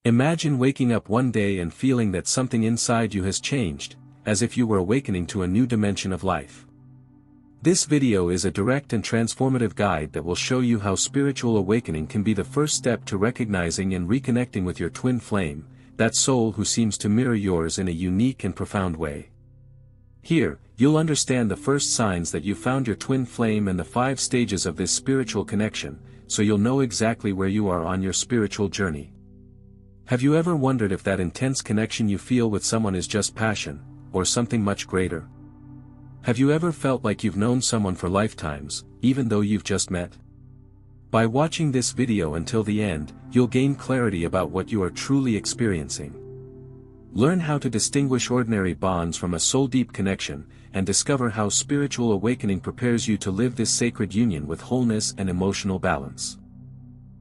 Imagine waking up one day and feeling that something inside you has changed, as if you were awakening to a new dimension of life. This video is a direct and transformative guide that will show you how spiritual awakening can be the first step to recognizing and reconnecting with your twin flame, that soul who seems to mirror yours in a unique and profound way. Here, you'll understand the first signs that you found your twin flame and the 5 stages of this spiritual connection, so you'll know exactly where you are on your spiritual journey. Have you ever wondered if that intense connection you feel with someone is just passion, or something much greater? Have you ever felt like you've known someone for lifetimes, even though you've just met? By watching this video until the end, you'll gain clarity about what you are truly experiencing. Learn how to distinguish ordinary bonds from a soul-deep connection, and discover how spiritual awakening prepares you to live this sacred union with wholeness and emotional balance.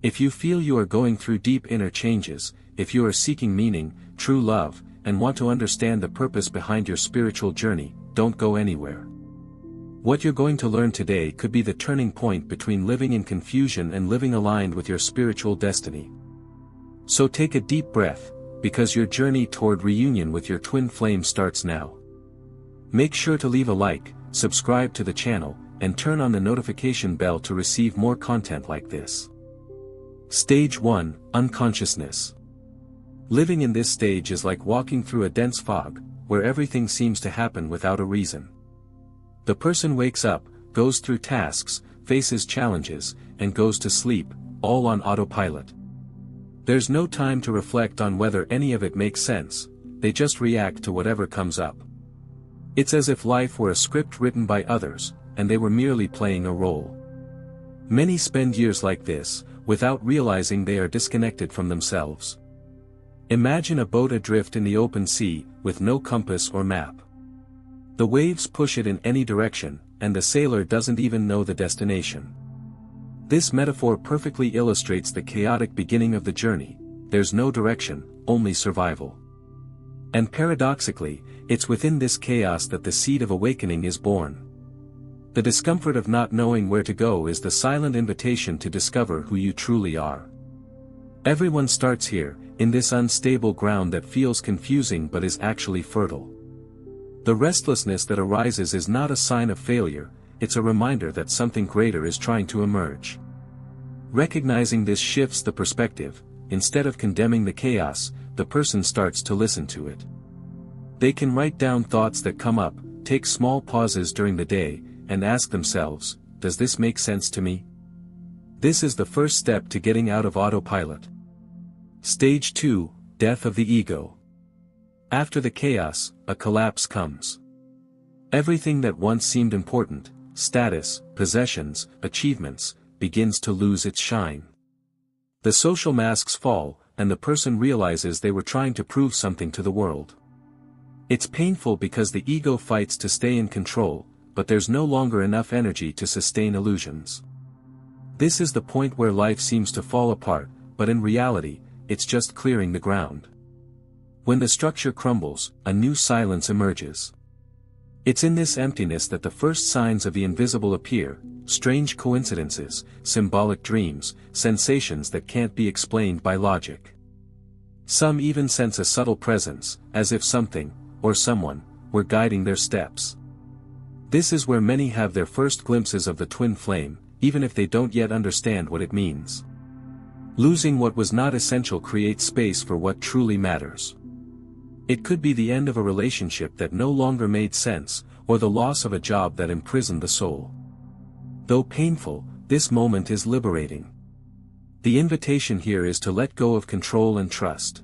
If you feel you are going through deep inner changes, if you are seeking meaning, true love, and want to understand the purpose behind your spiritual journey, don't go anywhere. What you're going to learn today could be the turning point between living in confusion and living aligned with your spiritual destiny. So take a deep breath, because your journey toward reunion with your twin flame starts now. Make sure to leave a like, subscribe to the channel, and turn on the notification bell to receive more content like this. Stage 1, Unconsciousness. Living in this stage is like walking through a dense fog, where everything seems to happen without a reason. The person wakes up, goes through tasks, faces challenges, and goes to sleep, all on autopilot. There's no time to reflect on whether any of it makes sense, they just react to whatever comes up. It's as if life were a script written by others, and they were merely playing a role. Many spend years like this, without realizing they are disconnected from themselves. Imagine a boat adrift in the open sea, with no compass or map. The waves push it in any direction, and the sailor doesn't even know the destination. This metaphor perfectly illustrates the chaotic beginning of the journey. There's no direction, only survival. And paradoxically, it's within this chaos that the seed of awakening is born. The discomfort of not knowing where to go is the silent invitation to discover who you truly are. Everyone starts here, in this unstable ground that feels confusing but is actually fertile. The restlessness that arises is not a sign of failure, it's a reminder that something greater is trying to emerge. Recognizing this shifts the perspective. Instead of condemning the chaos, the person starts to listen to it. They can write down thoughts that come up, take small pauses during the day, and ask themselves, does this make sense to me? This is the first step to getting out of autopilot. Stage 2, Death of the Ego. After the chaos, a collapse comes. Everything that once seemed important, status, possessions, achievements, begins to lose its shine. The social masks fall, and the person realizes they were trying to prove something to the world. It's painful because the ego fights to stay in control, but there's no longer enough energy to sustain illusions. This is the point where life seems to fall apart, but in reality, it's just clearing the ground. When the structure crumbles, a new silence emerges. It's in this emptiness that the first signs of the invisible appear, strange coincidences, symbolic dreams, sensations that can't be explained by logic. Some even sense a subtle presence, as if something, or someone, were guiding their steps. This is where many have their first glimpses of the twin flame, even if they don't yet understand what it means. Losing what was not essential creates space for what truly matters. It could be the end of a relationship that no longer made sense, or the loss of a job that imprisoned the soul. Though painful, this moment is liberating. The invitation here is to let go of control and trust.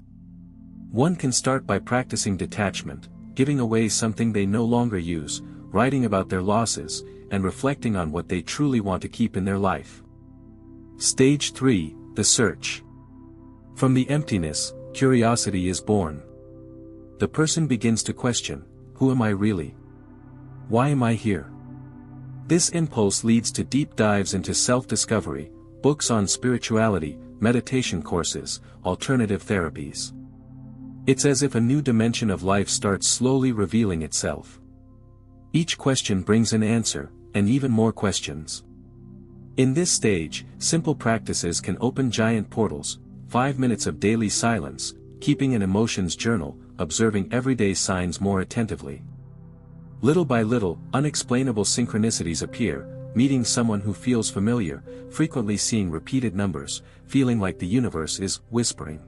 One can start by practicing detachment, giving away something they no longer use, writing about their losses, and reflecting on what they truly want to keep in their life. Stage 3, The Search. From the emptiness, curiosity is born. The person begins to question, who am I really? Why am I here? This impulse leads to deep dives into self-discovery, books on spirituality, meditation courses, alternative therapies. It's as if a new dimension of life starts slowly revealing itself. Each question brings an answer, and even more questions. In this stage, simple practices can open giant portals, 5 minutes of daily silence, keeping an emotions journal, observing everyday signs more attentively. Little by little, unexplainable synchronicities appear, meeting someone who feels familiar, frequently seeing repeated numbers, feeling like the universe is whispering.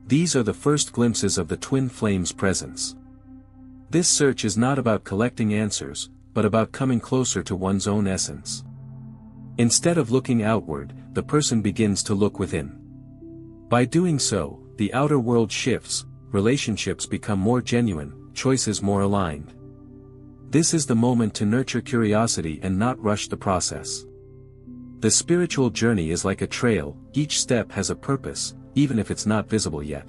These are the first glimpses of the twin flame's presence. This search is not about collecting answers, but about coming closer to one's own essence. Instead of looking outward, the person begins to look within. By doing so, the outer world shifts, relationships become more genuine, choices more aligned. This is the moment to nurture curiosity and not rush the process. The spiritual journey is like a trail, each step has a purpose, even if it's not visible yet.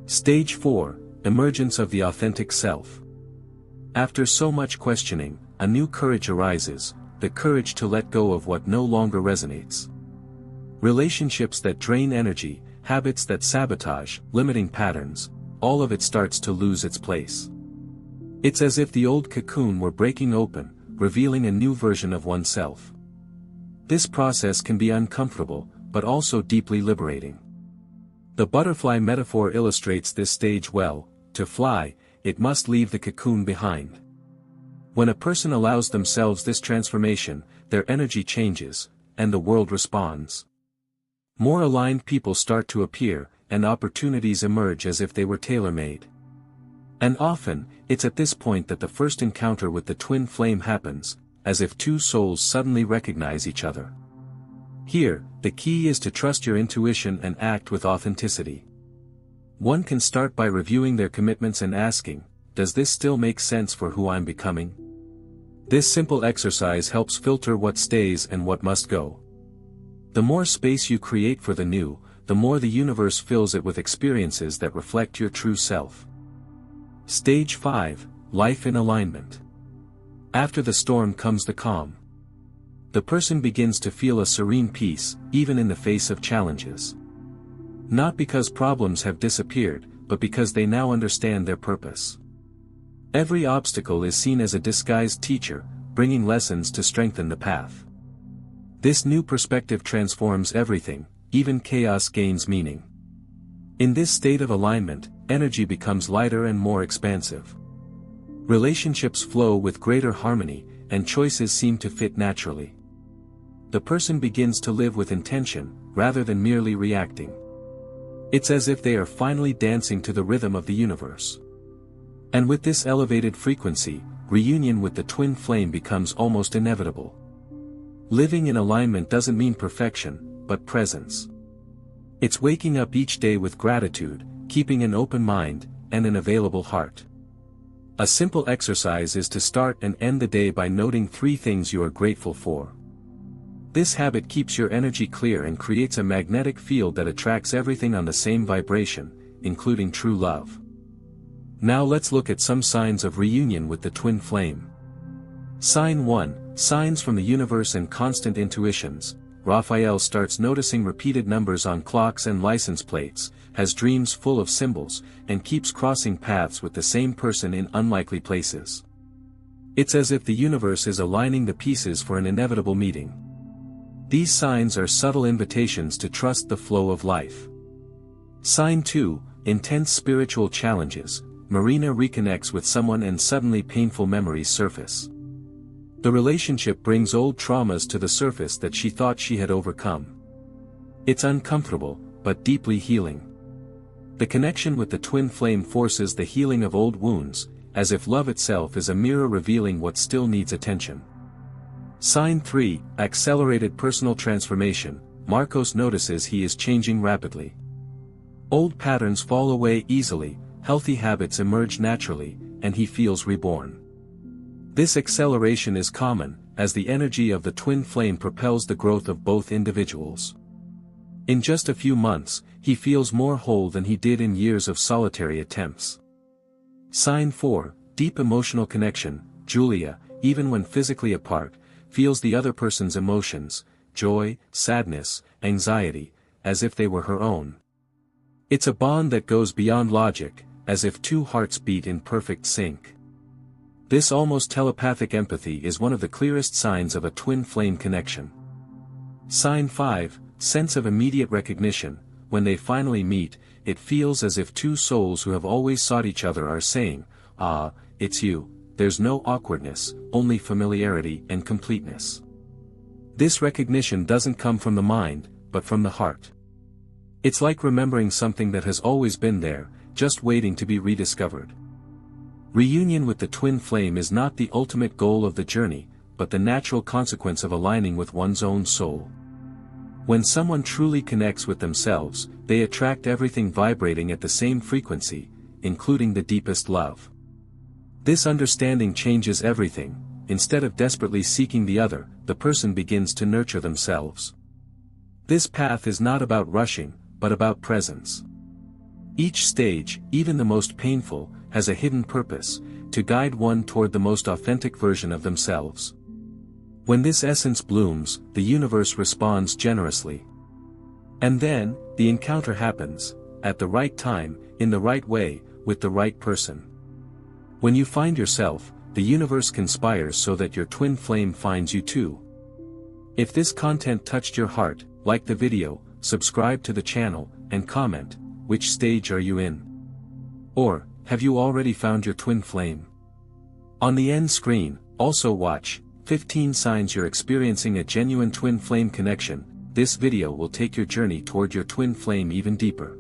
Stage 4, Emergence of the Authentic Self. After so much questioning, a new courage arises, the courage to let go of what no longer resonates. Relationships that drain energy, habits that sabotage, limiting patterns, all of it starts to lose its place. It's as if the old cocoon were breaking open, revealing a new version of oneself. This process can be uncomfortable, but also deeply liberating. The butterfly metaphor illustrates this stage well. To fly, it must leave the cocoon behind. When a person allows themselves this transformation, their energy changes, and the world responds. More aligned people start to appear, and opportunities emerge as if they were tailor-made. And often, it's at this point that the first encounter with the twin flame happens, as if two souls suddenly recognize each other. Here, the key is to trust your intuition and act with authenticity. One can start by reviewing their commitments and asking, does this still make sense for who I'm becoming? This simple exercise helps filter what stays and what must go. The more space you create for the new, the more the universe fills it with experiences that reflect your true self. Stage 5, Life in Alignment. After the storm comes the calm. The person begins to feel a serene peace, even in the face of challenges. Not because problems have disappeared, but because they now understand their purpose. Every obstacle is seen as a disguised teacher, bringing lessons to strengthen the path. This new perspective transforms everything, even chaos gains meaning. In this state of alignment, energy becomes lighter and more expansive. Relationships flow with greater harmony, and choices seem to fit naturally. The person begins to live with intention, rather than merely reacting. It's as if they are finally dancing to the rhythm of the universe. And with this elevated frequency, reunion with the twin flame becomes almost inevitable. Living in alignment doesn't mean perfection, but presence. It's waking up each day with gratitude, keeping an open mind, and an available heart. A simple exercise is to start and end the day by noting 3 things you are grateful for. This habit keeps your energy clear and creates a magnetic field that attracts everything on the same vibration, including true love. Now let's look at some signs of reunion with the twin flame. Sign 1, Signs from the universe and constant intuitions. Raphael starts noticing repeated numbers on clocks and license plates, has dreams full of symbols, and keeps crossing paths with the same person in unlikely places. It's as if the universe is aligning the pieces for an inevitable meeting. These signs are subtle invitations to trust the flow of life. Sign 2, Intense spiritual challenges. Marina reconnects with someone and suddenly painful memories surface. The relationship brings old traumas to the surface that she thought she had overcome. It's uncomfortable, but deeply healing. The connection with the twin flame forces the healing of old wounds, as if love itself is a mirror revealing what still needs attention. Sign 3, Accelerated personal transformation. Marcos notices he is changing rapidly. Old patterns fall away easily, healthy habits emerge naturally, and he feels reborn. This acceleration is common, as the energy of the twin flame propels the growth of both individuals. In just a few months, he feels more whole than he did in years of solitary attempts. Sign 4, Deep emotional connection. Julia, even when physically apart, feels the other person's emotions, joy, sadness, anxiety, as if they were her own. It's a bond that goes beyond logic, as if two hearts beat in perfect sync. This almost telepathic empathy is one of the clearest signs of a twin flame connection. Sign 5, Sense of immediate recognition. when they finally meet, it feels as if two souls who have always sought each other are saying, "Ah, it's you." There's no awkwardness, only familiarity and completeness. This recognition doesn't come from the mind, but from the heart. It's like remembering something that has always been there, just waiting to be rediscovered. Reunion with the twin flame is not the ultimate goal of the journey, but the natural consequence of aligning with one's own soul. When someone truly connects with themselves, they attract everything vibrating at the same frequency, including the deepest love. This understanding changes everything. Instead of desperately seeking the other, the person begins to nurture themselves. This path is not about rushing, but about presence. Each stage, even the most painful, has a hidden purpose, to guide one toward the most authentic version of themselves. When this essence blooms, the universe responds generously. And then, the encounter happens, at the right time, in the right way, with the right person. When you find yourself, the universe conspires so that your twin flame finds you too. If this content touched your heart, like the video, subscribe to the channel, and comment, which stage are you in? Or, have you already found your twin flame? On the end screen, also watch 15 signs you're experiencing a genuine twin flame connection. This video will take your journey toward your twin flame even deeper.